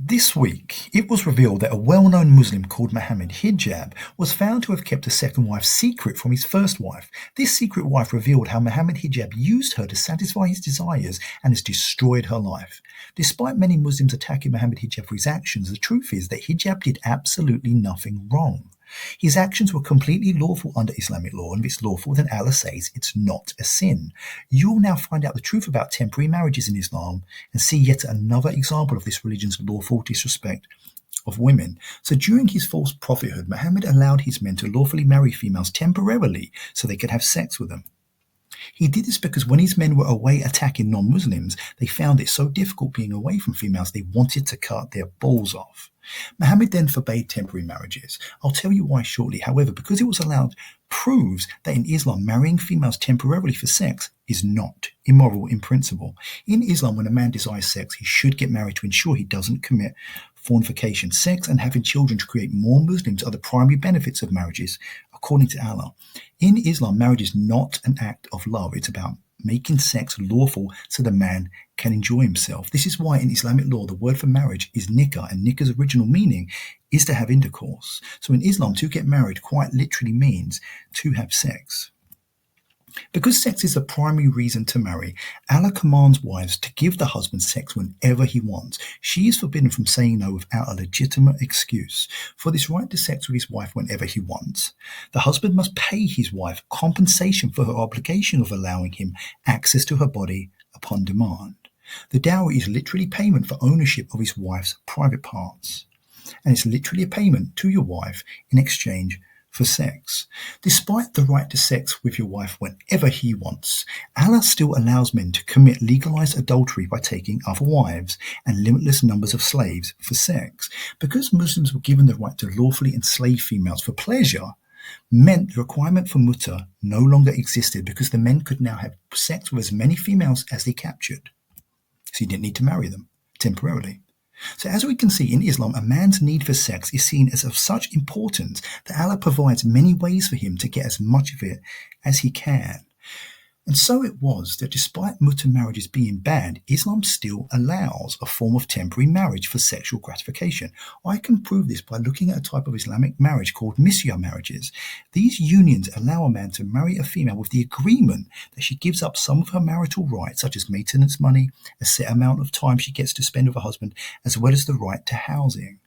This week, it was revealed that a well-known Muslim called Muhammad Hijab was found to have kept a second wife secret from his first wife. This secret wife revealed how Muhammad Hijab used her to satisfy his desires and has destroyed her life. Despite many Muslims attacking Muhammad Hijab for his actions, the truth is that Hijab did absolutely nothing wrong. His actions were completely lawful under Islamic law, and if it's lawful, then Allah says it's not a sin. You'll now find out the truth about temporary marriages in Islam and see yet another example of this religion's lawful disrespect of women. So during his false prophethood, Muhammad allowed his men to lawfully marry females temporarily so they could have sex with them. He did this because when his men were away attacking non-Muslims, they found it so difficult being away from females they wanted to cut their balls off. Muhammad then forbade temporary marriages. I'll tell you why shortly. However, because it was allowed proves that in Islam, marrying females temporarily for sex is not immoral in principle. In Islam, when a man desires sex, he should get married to ensure he doesn't commit fornication. Sex and having children to create more Muslims are the primary benefits of marriages, according to Allah. In Islam, marriage is not an act of love. It's about making sex lawful so the man can enjoy himself. This is why in Islamic law, the word for marriage is nikah, and nikah's original meaning is to have intercourse. So in Islam, to get married quite literally means to have sex. Because sex is the primary reason to marry, Allah commands wives to give the husband sex whenever he wants. She is forbidden from saying no without a legitimate excuse. For this right to sex with his wife whenever he wants, the husband must pay his wife compensation for her obligation of allowing him access to her body upon demand. The dowry is literally payment for ownership of his wife's private parts, and it's literally a payment to your wife in exchange for sex. Despite the right to sex with your wife whenever he wants, Allah still allows men to commit legalized adultery by taking other wives and limitless numbers of slaves for sex. Because Muslims were given the right to lawfully enslave females for pleasure, meant the requirement for muta no longer existed because the men could now have sex with as many females as they captured. So you didn't need to marry them temporarily. So as we can see in Islam, a man's need for sex is seen as of such importance that Allah provides many ways for him to get as much of it as he can. And so it was that despite muta marriages being banned, Islam still allows a form of temporary marriage for sexual gratification. I can prove this by looking at a type of Islamic marriage called misya marriages. These unions allow a man to marry a female with the agreement that she gives up some of her marital rights, such as maintenance money, a set amount of time she gets to spend with her husband, as well as the right to housing.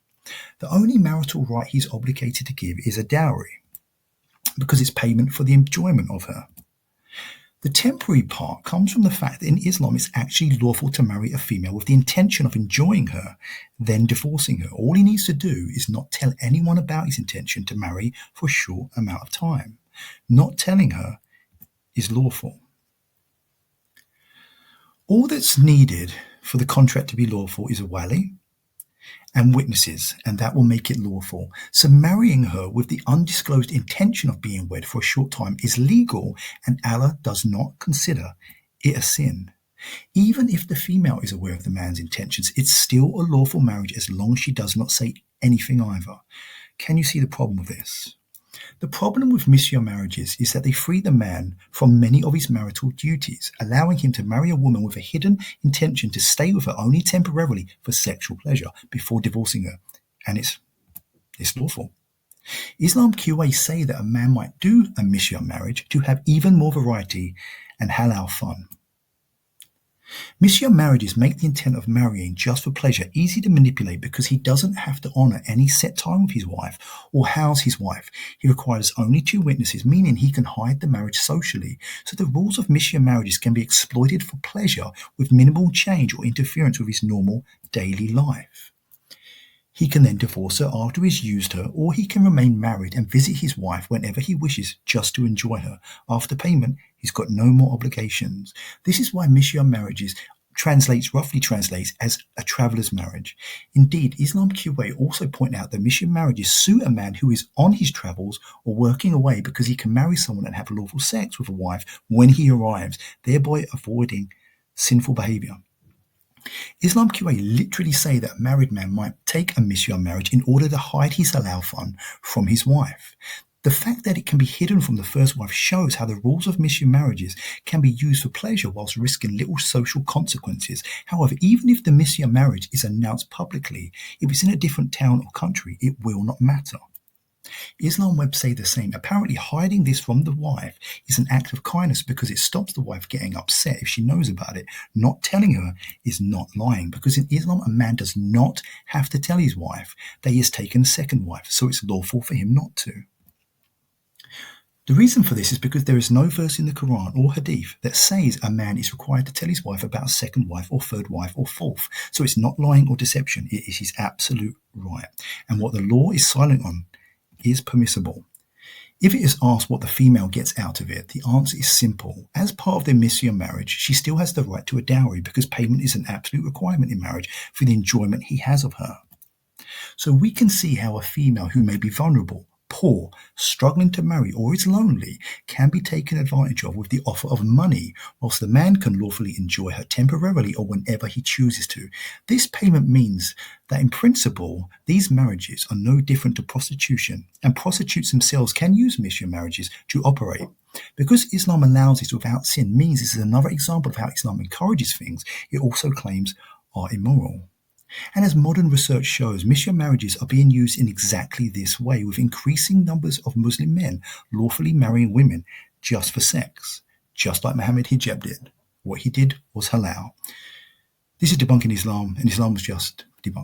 The only marital right he's obligated to give is a dowry, because it's payment for the enjoyment of her. The temporary part comes from the fact that in Islam it's actually lawful to marry a female with the intention of enjoying her, then divorcing her. All he needs to do is not tell anyone about his intention to marry for a short amount of time. Not telling her is lawful. All that's needed for the contract to be lawful is a wali and witnesses, and that will make it lawful. So marrying her with the undisclosed intention of being wed for a short time is legal, and Allah does not consider it a sin. Even if the female is aware of the man's intentions, it's still a lawful marriage as long as she does not say anything either. Can you see the problem with this? The problem with misya marriages is that they free the man from many of his marital duties, allowing him to marry a woman with a hidden intention to stay with her only temporarily for sexual pleasure before divorcing her. And it's lawful. Islam QA say that a man might do a misya marriage to have even more variety and halal fun. Misya marriages make the intent of marrying just for pleasure easy to manipulate because he doesn't have to honor any set time with his wife or house his wife. He requires only 2 witnesses, meaning he can hide the marriage socially. So the rules of misya marriages can be exploited for pleasure with minimal change or interference with his normal daily life. He can then divorce her after he's used her, or he can remain married and visit his wife whenever he wishes just to enjoy her. After payment, he's got no more obligations. This is why misya marriages roughly translates as a traveller's marriage. Indeed, Islam QA also point out that misya marriages suit a man who is on his travels or working away because he can marry someone and have lawful sex with a wife when he arrives, thereby avoiding sinful behaviour. Islam QA literally say that a married man might take a misya marriage in order to hide his halal fun from his wife. The fact that it can be hidden from the first wife shows how the rules of missionary marriages can be used for pleasure whilst risking little social consequences. However, even if the missionary marriage is announced publicly, if it's in a different town or country, it will not matter. Islam web say the same. Apparently, hiding this from the wife is an act of kindness because it stops the wife getting upset if she knows about it. Not telling her is not lying, because in Islam, a man does not have to tell his wife that he has taken a second wife, so it's lawful for him not to. The reason for this is because there is no verse in the Quran or Hadith that says a man is required to tell his wife about a second wife or third wife or fourth. So it's not lying or deception, it is his absolute right. And what the law is silent on is permissible. If it is asked what the female gets out of it, the answer is simple. As part of their missionary marriage, she still has the right to a dowry because payment is an absolute requirement in marriage for the enjoyment he has of her. So we can see how a female who may be vulnerable, poor, struggling to marry, or is lonely can be taken advantage of with the offer of money, whilst the man can lawfully enjoy her temporarily or whenever he chooses to. This payment means that in principle, these marriages are no different to prostitution, and prostitutes themselves can use missionary marriages to operate. Because Islam allows this without sin means this is another example of how Islam encourages things it also claims are immoral. And as modern research shows, missionary marriages are being used in exactly this way, with increasing numbers of Muslim men lawfully marrying women just for sex, just like Muhammad Hijab did. What he did was halal. This is Debunking Islam, and Islam was just.